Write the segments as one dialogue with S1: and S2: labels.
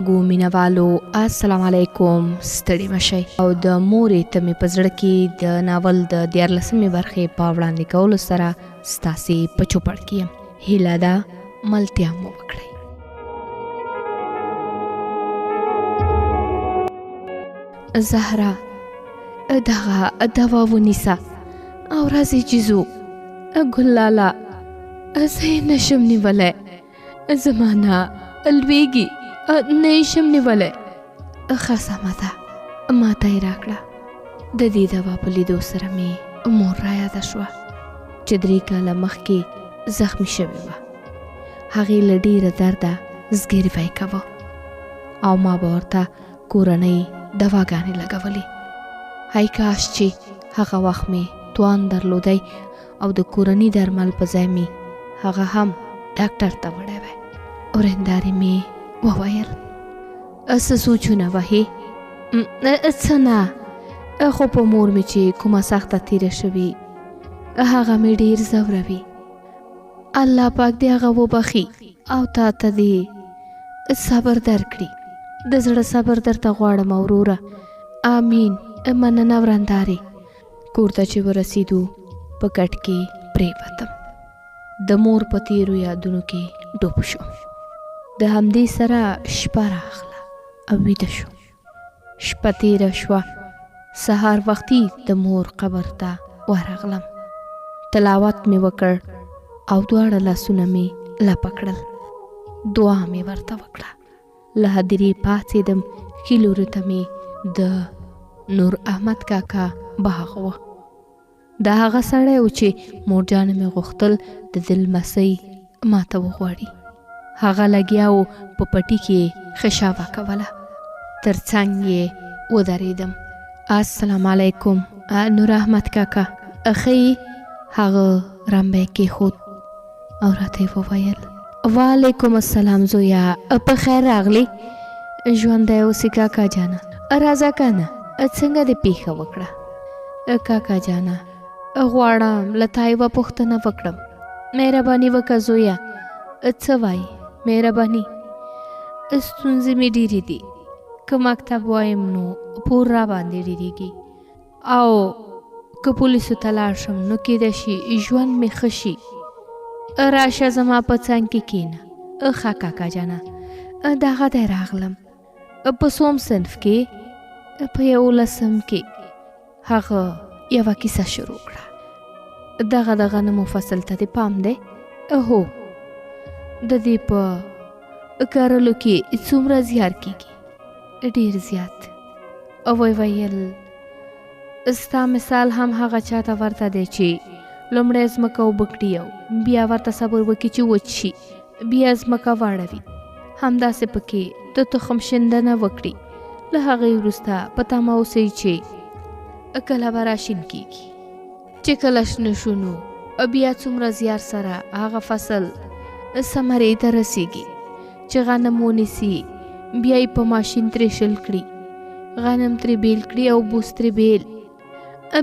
S1: غږو مینوالو السلام علیکم. ستړي مشئ او د مورې تمې په زړه کې د ناول د 14مې برخې په وړاندې کولو سره ستاسې په چوپړ کې یم. هیله ده ملتیا مو وکړئ. زهرا دغه دوا ونیسه او راځئ چې ځو. ګل لالا زه یې نشم نیولی، زما نه لویږي، نه یې شم نیولی. ښه سمه ده، ما ته یې راکړه. د دې دوا په لیدو سره مې مور رایاده شوه چې 3 کاله مخکې زخمي شوې وه. هغې له ډېره درده زګیروی کوه او ما به ورته کورنۍ دواګانې لګولې. هی کاش چې هغه وخت مې توان درلودی او د کورني درمل په ځای مې هغه هم ډاکټر ته وړی وی. ورېندارې مې وویل څه سوچونه وهې؟ څه نه، خو په مور مې چې کومه سخته تیره شوي هغه مې ډېر ځوروي. الله پاک دې هغه وبخي او تا ته دې صبر درکړي. د زړه صبر درته غواړم وروره. آمین. مننه ورندارې. کور ته چې ورسېدو په کټ کې پرېوتم. د مور په تیرو یادونو کې ډوب شوم. د همدې سره شپه راغله او ویده شوم. شپه تیره شوه. سهار وختي د مور قبر ته ورغلم. تلاوت مې وکړ او دواړه لاسونه مې لپه کړل. دعا مې ورته وکړه. له هدیرې پاڅېدم. ښي لوري ته مې د نور احمد کاکا باغ و. دا هغه سړی و چې مورجانه مې غوښتل د ده لمسۍ ما ته وغواړي. هغه لګیا و په پټي کې خشابه کوله. تر څنګ یې ودرېدم. السلام علیکم نور احمد کاکا. ښه هغه رمبی کېښود او راته یې وویل وعلیکم السلام زویا، په خیر راغلی. ژوندی اوسې کاکا جانه. راځه کنه، څنګه دې پیښه وکړه؟ کاکا جانه غواړم له تا یوه پوښتنه وکړم. مهرباني وکړه زویا. څه وایي؟ مهرباني. ستونزې مې ډېرې دي. که مکتب وایم نو پور را باندې ډېرېږي او که پولیسو ته لاړ شم نو کېدای شي ژوند مې ښه شي. راشه زما په څنګ کې کښېنه. ښه کاکا جانه. دغه دی راغلم. په څوم صنف کې؟ په 11 کې. هغه یوه کیسه شروع کړه. دغه د غنمو فصل ته دې پام دی؟ هو. د دې په کرلو کې څومره زیار کېږي؟ ډېر زیات. وی ویل ستا مثال هم هغه چاته ورته دی چې لومړی ځمکه اوبه کړي او بیا ورته صبر وکړي چې وچ شي، بیا ځمکه واړوي. همداسې پکې د تخم شیندنه وکړي. له هغې وروسته په تمه اوسئ چې کله به راشین کېږي. چې کله شنه شو نو بیا څومره زیار سره هغه فصل ثمرې ته رسېږي چې غنم ونیسي، بیا یې په ماشین ترې شل کړي، غنم ترې بیل کړي او بوس ترې بیل،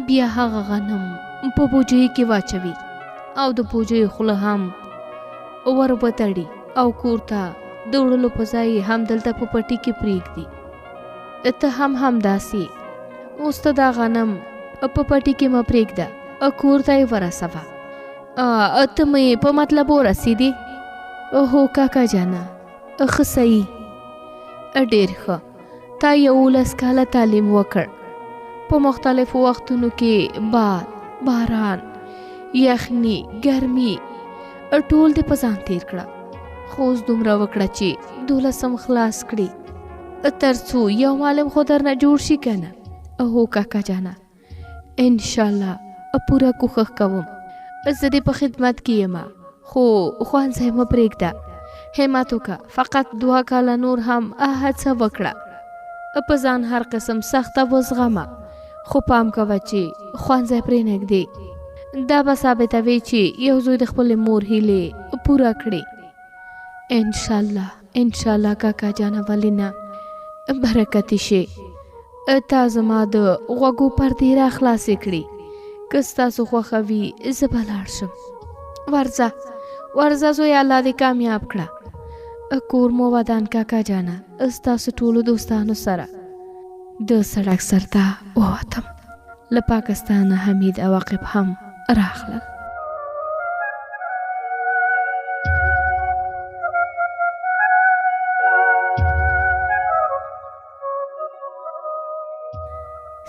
S1: بیا هغه غنم په بوجیو کې واچوي او د بوجیو خوله هم ور وتړي او کور ته د وړلو په ځای همدلته په پټي کې پرېږدي. ته هم همداسې اوس ته دا غنم په پټي کې مه پرېږده، کور ته یې ورسوه. ته مې په مطلب ورسېدې؟ هو کاکا جانه. ښه صحیح. ډېر ښه. تا 11 کاله تعلیم وکړ. په مختلفو وختونو کې باد، باران، یخني، ګرمي ټول دې په ځان تیر کړه. خو اوس دومره وکړه چې 12 خلاص کړي تر څو یو معلم خو درنه جوړ شي که نه؟ هو کاکا جانه. انشاءالله پوره کوښښ کوم. زه دې په خدمت کې یم، خو ښوونځی مه پرېږده. همت وکړه. فقط 2 کاله نور هم هڅه وکړه. په ځان هر قسم سخته وزغمه، خو پام کوه چې ښوونځی پرېنږدې. دا به ثابتوي چې یو زوی د خپلې مور هیلې پوره کړي. انشاءالله انشاءالله کاکا جانه. ولې نه؟ برکتي شي. تا زما د غوږو پردې را خلاصې کړي. که ستاسو خوښه وي زه به لاړ شم. ورځه ورځه زوی، الله دې کامیاب کړه. کور مو ودان کاکا جانا ستاسو ټولو دوستانو سره د سړک سر ته ووتم. له پاکستانه حمید او عاقب هم راغلل.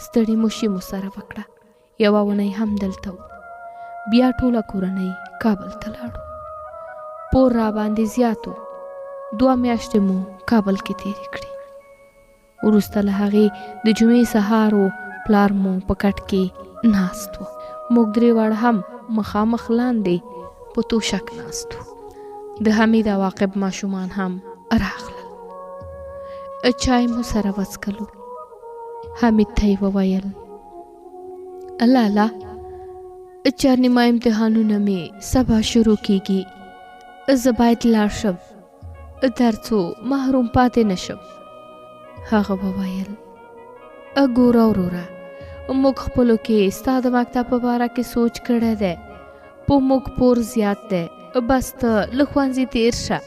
S1: ستړي موشي مو سره وکړه. یوه اونۍ هم دلته و. بیا ټوله کورنۍ کابل ته لاړو. پور را باندې زیات و. 2 میاشتې مو کابل کې تېرې کړې. وروسته له هغې د جمعې سهار و. پلار مو په کټ کې ناست و. موږ 3 واړه هم مخامخ لاندې په توشک ناست و. د حمید او عاقب ماشومان هم راغلل. چای مو سره وڅکلو. حمید ته یې وویل لالا 4 نیمه امتحانونه مې سبا شروع کیږي. زه باید لاړ شم تر څو محروم پاتې نشم. هغه وویل ګوره وروره، موږ خپلو کې ستا د مکتب په باره کې سوچ کړی دی. په موږ پور زیات دی. بس ته له ښوونځي تېر شه.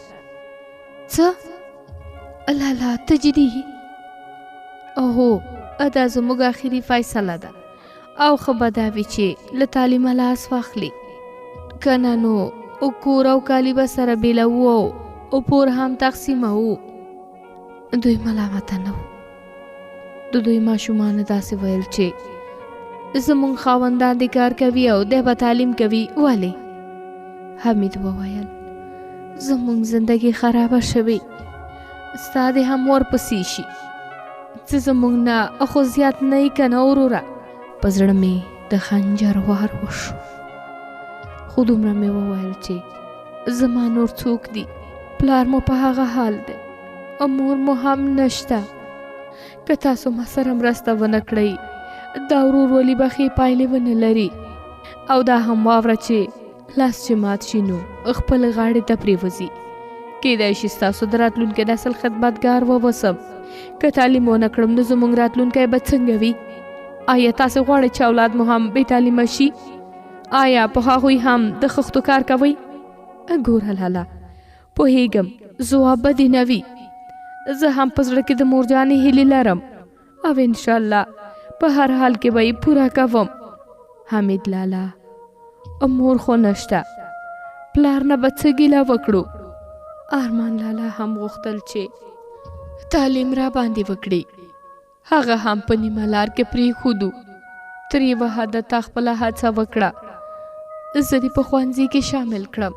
S1: څه؟ لالا ته جدي؟ هو، دا زموږ آخري فیصله ده او ښه به دا وي چې له تعلیمه لاس واخلي. که نه نو کور او کالي به سره بېلوو او پور هم تقسیموو. دوی ملامته نه وو. د دوی ماشومانو داسې ویل چې زموږ خاوندان د کار کوي او دی به تعلیم کوي. ولې؟ حمید وویل زموږ زندگی خرابه شوې. ستا دې هم ورپسې شي. څه زموږ نه خو زیات نه یې که نه وروره؟ په زړه مې د خنجر وار وشو. خو دومره مې وویل چې زما نور څوک دي؟ پلار مو په هغه حال دی او مور مو هم نشته. که تاسو ما سره مرسته ونه کړئ دا ورورولي به ښې پایلې ونه لري. او دا هم واوره چې لاس چې مات شي نو خپل غاړې ته پرېوځي. کیدای شي ستاسو د راتلونکي نسل خدمتګار واوسم. که تعلیم ونه کړم نو زموږ راتلونکی به څنګه وي؟ آیا تاسو غواړئ چې اولاد مو هم بې تعلیمه شي؟ آیا په هغوی هم د خښتو کار کوئ؟ ګوره لالا، پوهېږم ځواب به دې نه وي. زه هم په زړه کې د مورجانې هیلې لرم او انشاءالله په هر حال کې به یې پوره کوم. حمید لالا، مور خو نشته، پلار نه به څه ګیله وکړو. ارمان لالا هم غوښتل چې تعلیم را باندې وکړي. هغه هم په نیمه لار کې پرېښودو. تر یوه حده تا خپله هڅه وکړه. زه دې په ښوونځي کې شامل کړم.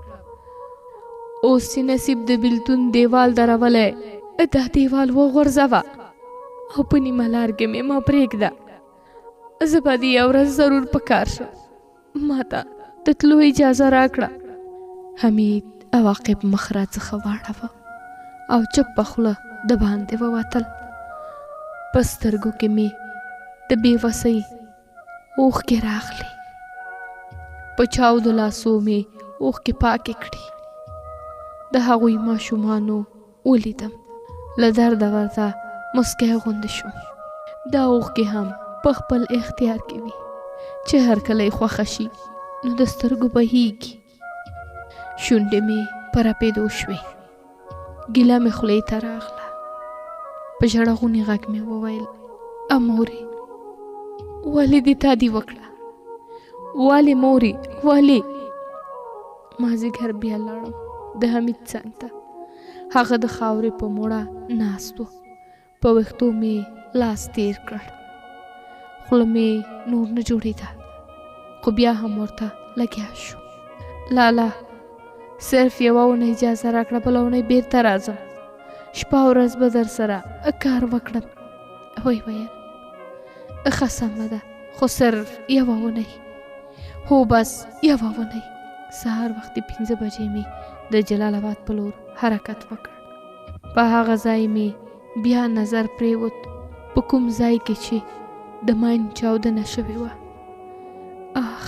S1: اوس چې نصیب د بېلتون دیوال درولی، دا دیوال وغورځوه او په نیمه لار کې مې مه پرېږده. زه به دې یو ورځ ضرور په کار شم. ما ته د تلو اجازه راکړه. حمید او عاقب مخ راڅخه واړوه او چپ په خوله د باندې ووتل. په سترګو کې مې د بېوسۍ اوښکې راغلې. په چاودو لاسو مې اوښکې پاکې کړې. د هغوی ماشومانو ولیدم. له درده ورته مسکی غوندې شوم. دا اوښکې هم په خپل اختیار کې وي چې هر کله یې خوښه شي نو د سترګو بهیږي. شونډې مې په رپېدو شوې. ګیله مې خولې ته راغله. په ژړغوني غږ مې وویل مورې، ولې دې تادي وکړه؟ ولې مورې ولې؟ مازدیګر بیا لاړم د حمید څنګ ته. هغه د خاورې په موړه ناست و. په ویښتو مې لاس تیر کړ. خوله مې نور نه جوړېده خو بیا هم ورته لګیا شو. لالا، صرف یوه اونۍ اجازه راکړه، بله اونۍ بېرته راځم. شپه ورځ به در سره کار وکړم. ویل ښه سمه ده، خو صرف یوه اونۍ. هو بس یوه اونۍ. سهار وختي 5 بجې مې د جلال آباد په لور حرکت وکړ. په هغه ځای مې بیا نظر پرېوت په کوم ځای کې چې د ماین چاودنه شوې وه. اخ،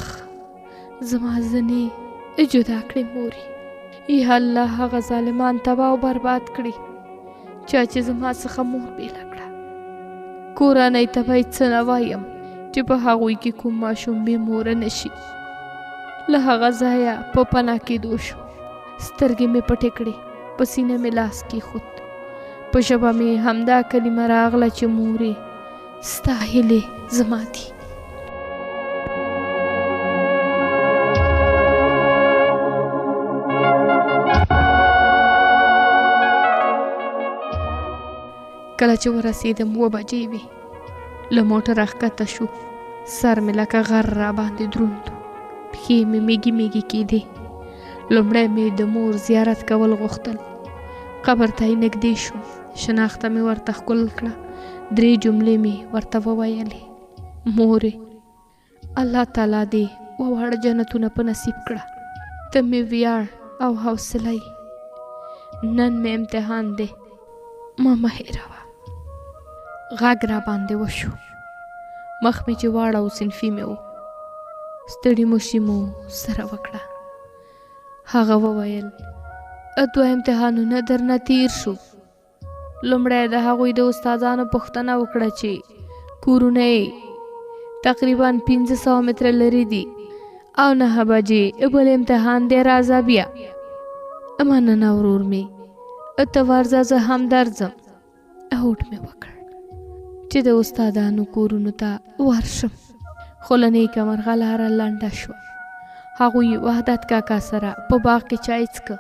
S1: زما زنې جدا کړې مورې. یا الله، هغه ظالمان تباه او برباد کړي چا چې زما څخه مور بېله کړه. کورنۍ ته باید څه نه وایم چې په هغوی کې کوم ماشوم بې موره نه شي. له هغه ځایه په پناه کېدو شو. سترګې مې پټې کړې. په سینه مې لاس کېښود. په ژبه مې همدا کلمه راغله چې مورې ستا هیلې زما دي. کله چې ورسېدم 2 بجې وې. له موټره ښکته شو. سر مې لکه غر را باندې دروند و. پښې مې میږي میږي کېدې. لومړی مې د مور زیارت کول غوښتل. قبر ته یې نږدې شوم. شناخته مې ورته ښکل کړه. 3 جملې مې ورته وویلې. مورې، الله تعالی دې وواړه جنتونه په نصیب کړه. ته مې ویاړ او حوصله یې. نن مې امتحان دی، ما مه هېروه. غږ را باندې وشو. مخ مې چې واړه صنفي مې و. ستړي مشي مو سره وکړه. هغه وویل 2 امتحانونه درنه تیر شو. لومړی د هغوی د استادانو پوښتنه وکړه چې کورونه یې تقریبا 500 متره لرې دي او 9 بجې بل امتحان دی، راځه بیا. مننه ورور مې، ته ورځه، زه هم درځم. هوډ مې وکړ چې د استادانو کورونو ته ورشم، خو له نیکه مرغه لاره لنډه شوه. هغوی وحدت کاکا سره په باغ کې چای څښه.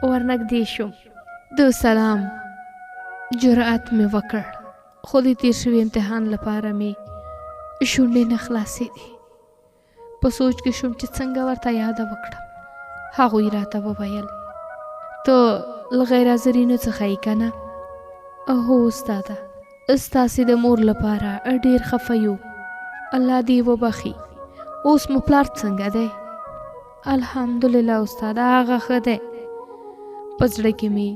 S1: ورنږدې شوم. د سلام جرأت مې وکړ، خو د تیر شوي امتحان لپاره مې شونډې نه خلاصېدې. په سوچ کې شوم چې څنګه ورته یاده وکړم. هغوی راته وویل ته له غیر حاضرینو څخه یې که نه؟ هو استاده، ستاسې د مور لپاره ډېر خفه یو. الله دې وبخي. اوس مو پلار څنګه دی؟ الحمدلله استاده، هغه ښه دی. په زړه کې مې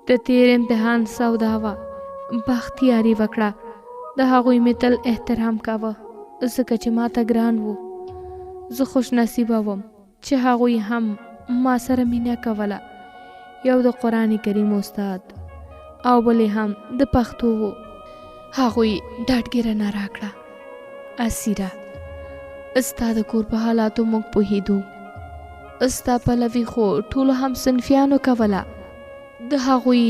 S1: د تیر امتحان سودا وه. بختیاري وکړه. د هغوی مې تل احترام کاوه ځکه چې ما ته ګران وو. زه خوش نصیبه وم چې هغوی هم ما سره مینه کوله. یو د قرآن کریم استاد او بلې هم د پښتو وو. هغوی ډاډګیرنه راکړه. اسیره، ستا د کور په حالاتو موږ پوهېدو. ستا پلوي خو ټولو هم صنفیانو کوله. د هغوی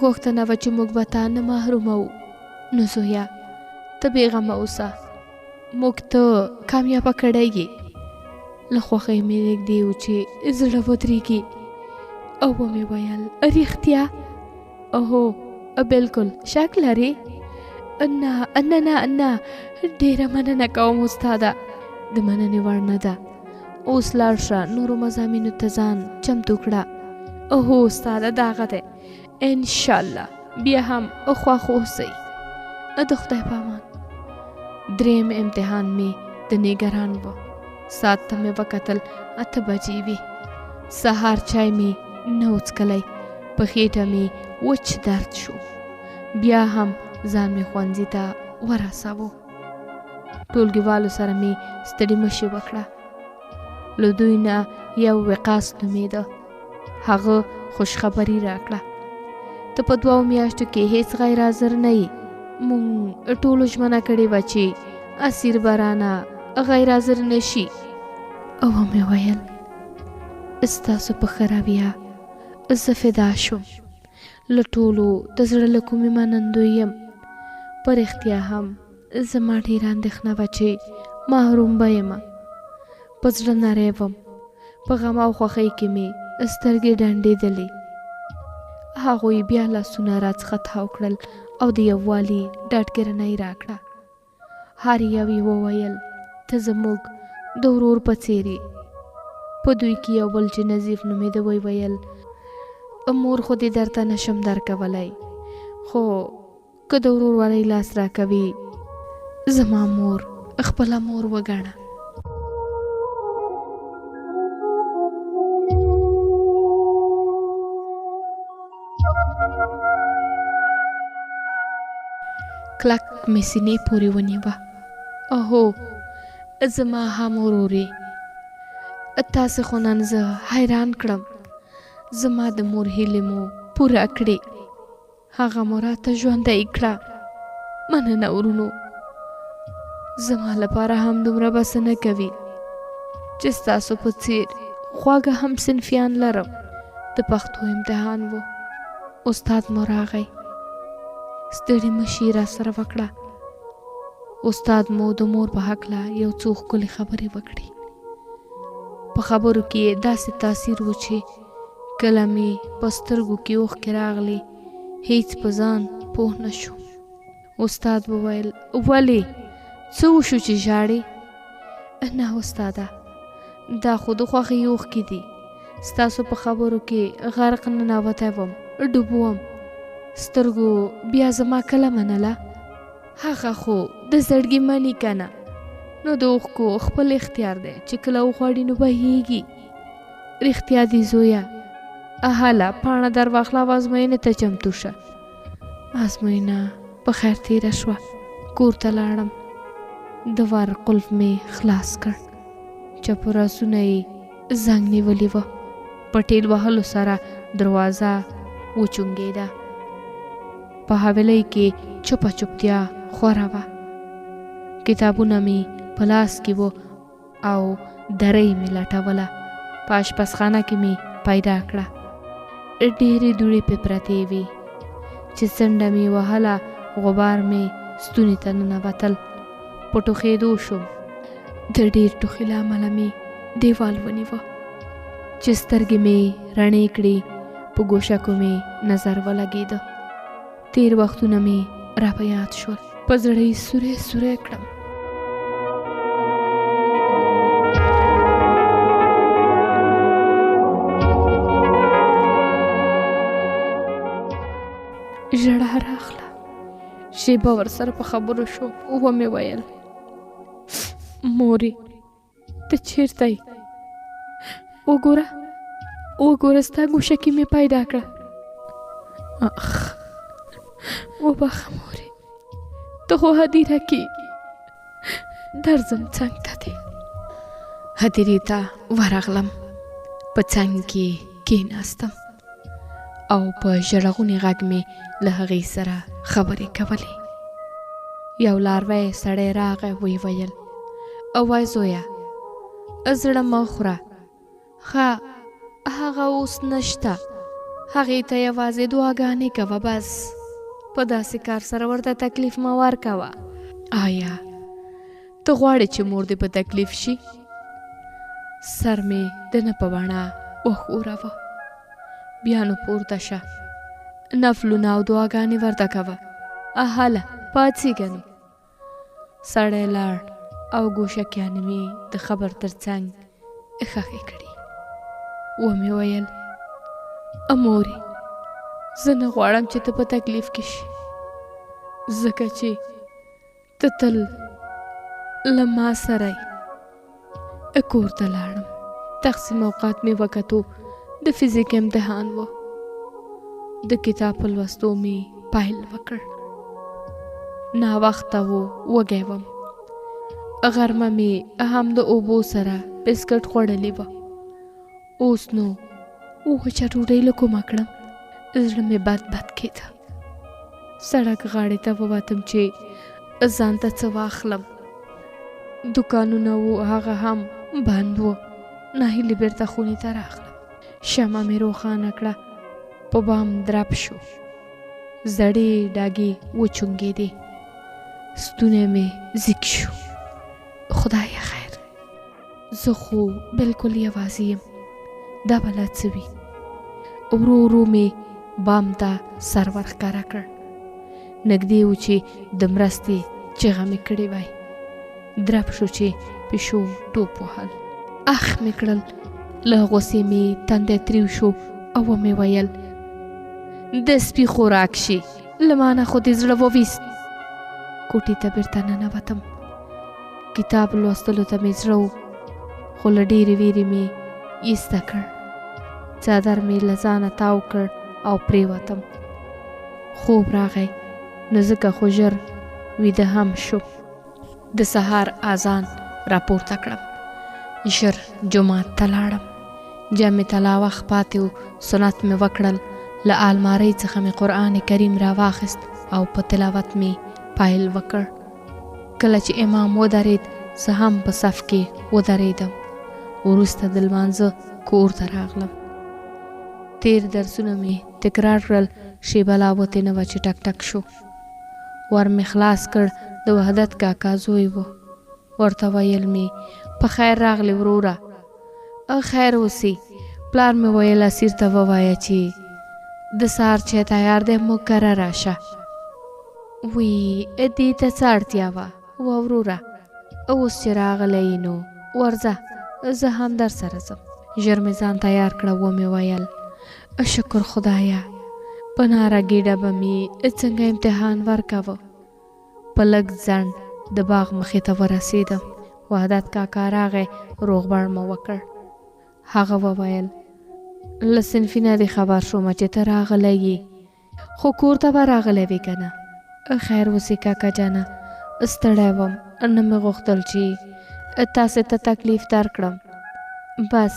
S1: غوښتنه وه چې موږ به تا نه محروموو. نو زویه، ته بېغمه اوسه، موږ ته کامیابه کړی یې. له خوښۍ مې نږدې و چې زړه ودرېږي. او ومې ویل رښتیا؟ هو بلکل، شک لرې؟ نه نه نه نه، ډېره مننه کوم استاده. د مننې وړ نه ده. اوس لاړ شه، نورو مضامینو ته ځان چمتو کړه. هو استاده، دغه دی. انشاءالله بیا هم خوښ اوسئ. د خدای په امان. 3 امتحان مې د نګران و. ساعت ته مې وکتل، 8 بجې وې. سهار چای مې نه و څښلی. په خېټه مې وچ درد شو. بیا هم ځان مې ښوونځي ته ورساوه. ټولګیوالو سره مې ستړي مشي وکړه. له دوی نه یو وقاص نومېده. هغه خوشخبري راکړه. ته په 2 میاشتو کې هیڅ غیر حاضر نه یې. مونږ ټولو ژمنه کړې وه چې اسیر به رانه غیر حاضر نه شي. او مې ویل ستاسو په ښه رویه زه فدا شوم. له ټولو د زړه له کومې منندوی یم. په رښتیا هم زما ډېره اندېښنه وه چې محروم به یم. په زړه نری وم. په غم او خوښۍ کې مې سترګې ډنډېدلې. هغوی بیا لاسونه راڅخه تاو کړل او د یووالي ډاډګیرنه یې راکړه. هر یو یې وویل ته زموږ د ورور په څېر یې. په دوی کې یو بل چې نظیف نومېده ویل مور خو دې درته نشم درکولی، خو که د ورورولۍ لاس راکوي زما مور خپله مور وګڼه. کلک مې سینې پورې ونیوه. اوهو، زما هم ورورې، تاسې خو نن زه حیران کړم. زما د مور هیلې مو پوره کړې. هغه مو راته ژوندی کړه. مننه ورونو. زما لپاره هم دومره بس نه کوي چې ستاسو په څېر خواږه هم صنفیان لرم. د د پښتو امتحان و. استاد مو راغی. ستړي مشي را سره وکړه. استاد مو د مور په هکله یو څو ښکلې خبرې وکړې. په خبرو کې داسې تاثیر و چې کله مې په سترګو کې اوښکې راغلې، هیڅ په ځان پوه نه شو. استاد وویل ولې څه وشو چې ژاړې؟ نه استاده، دا خو د خوښۍ اوښکې دي. ستاسو په خبرو کې غرق ننوتی وم، ډوب وم. سترګو بیا زما کله منله؟ هغه خو د زړګي مني که نه، نو د اوښکو خپل اختیار دی چې کله وغواړي نو بهیږي. رښتیا دي زویه. هله پاڼه در واخله او ازموینې ته چمتو شه. ازموینه په خیر تېره شوه. کور ته لاړم. د ور قلف مې خلاص کړ. چپراسونه یې زنګ نیولي وه. په ټېل وهلو سره دروازه وچونګېده. په حویلۍ کې چوپه چوپتیا خوره وه. کتابونه مې په لاس کې وو او درۍ مې لټوله. په اشپزخانه کې مې پیدا کړه. ډېرې دوړې پې پرتې وې چې څنډه مې وهله، غبار مې ستوني ته ننوتل. په ټوخېدو شوم. د ډېر ټوخي له امله مې دیوال ونیوه چې سترګې مې رڼې کړې. په ګوشکو مې نظر ولګېده. تېر وختونه مې را په یاد شول. په زړه یې سوری سوری کړم. ژړا راغله. شیبه ورسره په خبرو شوم. ومې ویل مورې ته چېرته یې؟ وګوره ستا ګوشکې مې پیدا کړه. اخ وبخه مورې، ته خو هدیره کې. درځم څنګ ته دې. هدیرې ته ورغلم. په څنګ کې کېناستم او په ژړغوني غږ مې له هغې سره خبرې کولې. یو لاروی سړی راغی. ویې ویل وای زویه زړه مه خوره، هغه اوس نشته. هغې ته یوازې دعاګانې کوه بس. په داسې کار سره ورته تکلیف مه ورکوه. آیا ته غواړې چې مور دې په تکلیف شي؟ سر مې د نه په بڼه وښوراوه. بیا نو پورته شه، نفلونه او دعاګانې ورته کوه. هله پاڅېږه نو. سړی لاړ او ګوشکیانې مې د خبر تر څنګ ښخې کړې. ومې ویل مورې زه نه غواړم چې ته په تکلیف کې شي، ځکه چې ته تل له ما سره یې. کور ته لاړم. تقسیم اوقات مې وکتو. د فزیک امتحان و. د کتاب په لوستو مې پیل وکړ. ناوخته و، وږی وم. غرمه مې هم د اوبو سره بسکټ خوړلي وه. اوس نو وچه ډوډۍ له کومه کړم؟ زړه مې بد کېده. سړک غاړې ته ووتم چې ځان ته څه واخلم. دوکانونه و، هغه هم بند و. ناهیلې بېرته خونې ته راغلم. شمعه مې روښانه کړه. په بام درب شو. زړې ډاګې وچونګېدې. ستونی مې زیږ شو. خدایه خیر، زه خو بلکل یوازې یم. دا بله څه وي؟ ورو ورو مې بام ته سر ورښکاره کړ. نږدې و چې د مرستې چیغه مې کړې وای. درب شو چې پیشو ټوپ وهل. اخ مې کړل. له غوسې مې تندی تریو شو او ومې ویل د سپي خوراک شي، له ما نه خو دې زړه وویست. کوټې ته بېرته ننوتم. کتاب لوستلو ته مې زړه و، خو له ډېرې ویرې مې ایسته کړ. څادر مې له ځانه تاو کړ او پرېوتم. خوب راغی، نو ځکه خو ژر ویده هم شو. د سهار اذان راپورته کړم. ژر جومات ته لاړم. جمع تلاوه پاتې و. سنت مې وکړل. له المارۍ څخه مې قرآن کریم راواخیست او په تلاوت مې پیل وکړ. کله چې امام ودرېد، زه هم په صف کې ودرېدم. وروسته د لمانځه کور ته راغلم. تیر درسونه مې تکرار کړل. شیبه لا وتې نه وه چې ټک ټک شو. ور مې خلاص کړ. د وحدت کاکا زوی و. ورته ویل مې په خیر راغلی وروره. خیر اوسې. پلار مې ویل اسیر ته ووایه چې د سهار چای تیار دی، موږ کره راشه. وی دې ته څه اړتیا وه وروره، اوس چې راغلی نو ورځه، زه هم در سره ځم. ژر مې ځان تیار کړه. ومې ویل شکر خدایه، په ناره ګېډه به مې څنګه امتحان ورکوه. په لږ ځنډ د باغ مخې ته ورسېدم. وحدت کاکا راغی، روغبړ مو وکړ. هغه وویل له صنفي نه دې خبر شومه چې ته راغلی یې، خو کور ته به راغلی وې که نه؟ خیر اوسې کاکا جانه، ستړی وم، نه مې غوښتل چې تاسې ته تکلیف درکړم. بس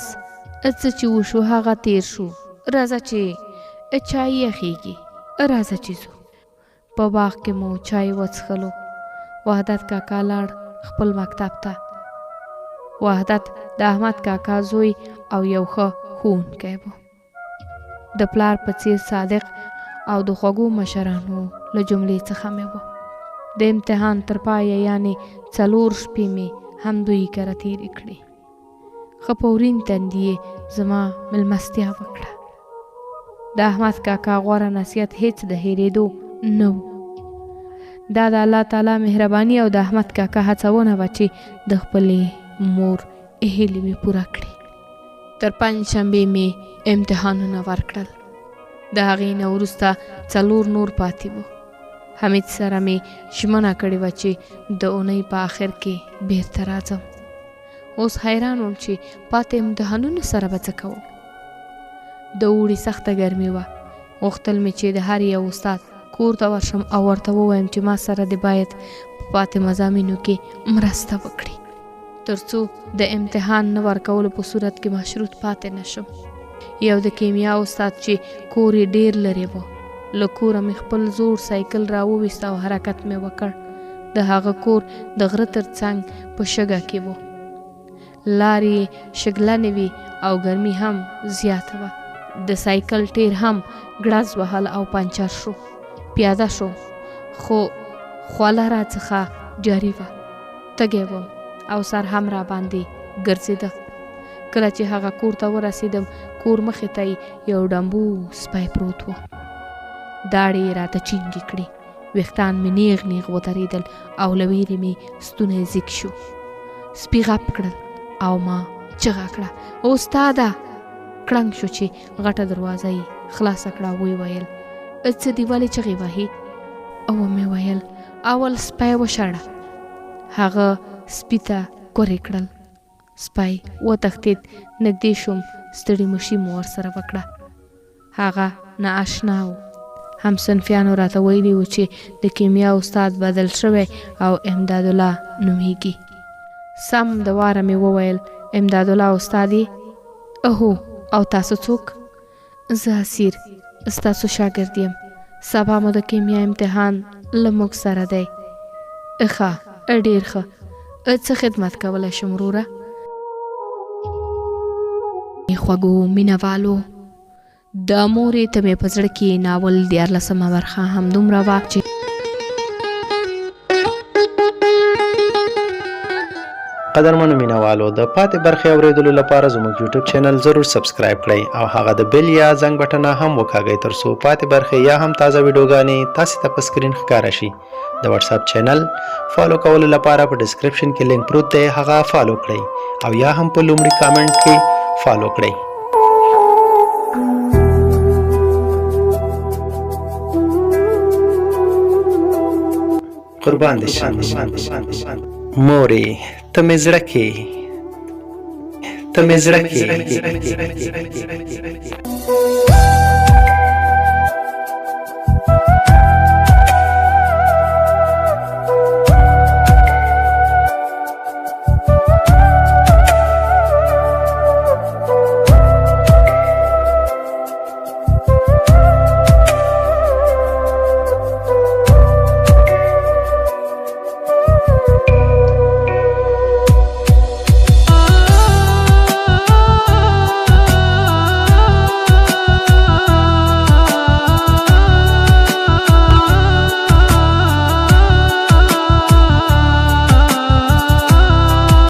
S1: څه چې وشو هغه تیر شو. راځه چې چای یخیږي، راځه چې ځو. په باغ کې مو چای وڅښلو. وحدت کاکا لاړ خپل مکتب ته. وحدت د احمد کاکا زوی او یو ښه ښوونکی و. د پلار په څیر صادق او د خوږو مشرانو له جملې څخه مې و. د امتحان تر پایه یعنې 4 شپې مې هم دوی کره تېرې کړې. ښه په ورین تندي یې زما مېلمستیا وکړه. د احمد کاکا غوره نصیحت هیڅ د هېرېدو نه و. دا د الله تعالی مهرباني او د احمد کاکا هڅونه وه چې د خپلې مور هیلې مې پوره کړې. تر 5 شنبې مې امتحانونه ورکړل. د هغې نه وروسته 4 نور پاتې وو. حمید سره مې ژمنه کړې وه چې د اونۍ په آخر کې بیرته راځم. اوس حیران وم چې پاتې امتحانونو سره به څه کوم. د اوړي سخته ګرمي وه. غوښتل مې چې د هر یو استاد کور ته ورشم او ورته ووایم چې ما سره دې باید په پاتې مضامینو کې مرسته وکړي، تر څو د امتحان نه ورکولو په صورت کې مشروط پاتې نشم. یو د کیمیا استاد چې کور یې ډېر لرې و. له کوره مې خپل زوړ سایکل راوویست او حرکت مې وکړ. د هغه کور د غره تر څنګ په شګه کې و. لارې شګلنې وې او ګرمي هم زیاته وه. د سایکل ټیر هم ګړز وهل او پنچر شو. پیاده شو، خو خوله را څخه جاري وه. تږی وم او سر هم را باندې ګرځېده. کله چې هغه کور ته ورسېدم، کور مخې ته یو ډمبو سپی پروت و. داړې یې راته چینګې کړې. ویښتان مې نیغ نیغ ودرېدل او له ویرې مې ستونی زیږ شو. سپي غپ کړل او ما چغه کړه استاده. کړنګ شو چې غټه دروازه یې خلاصه کړه. وی ویل څه دې ولې چغې وهي؟ او مې ویل اول سپی وشړه. هغه سپي ته کورې کړل. سپی وتښتېد. نږدې شوم. ستړي مشي مو ورسره وکړه. هغه نااشنا و. همصنفیانو راته ویلي و چې د کیمیا استاد بدل شوی او امدادالله نومیږي. سم د واره مې وویل امدادالله استاد یې؟ هو. او تاسو څوک؟ زه اسیر، ستاسو شاګرد یم. سبا مو د کیمیا امتحان له موږ سره دی. ښه، ډېر ښه. څه خدمت کولی شم وروره؟ خوږو مینهوالو، د مورې ته مې په زړه کې ناول 14مه برخه همدومره وه چې
S2: قدرمنو مینهوالو، د پاتې برخې اورېدلو لپاره زموږ یوټیوب چینل ضرور سبسکرایب کړئ او هغه د بیل یا زنګ بټنه هم وکاږئ ترڅو پاتې برخې یا هم تازه ویډیوګانې تاسې ته په سکرین ښکاره شي. د واتس اپ چینل فالو کولو لپاره په ډسکرپشن کې لینک پروت دی، هغه فالو کړئ او یا هم په لومړي کامنټ کې فالو کړئ. قربان دې شم مورې، ته مې زړه کې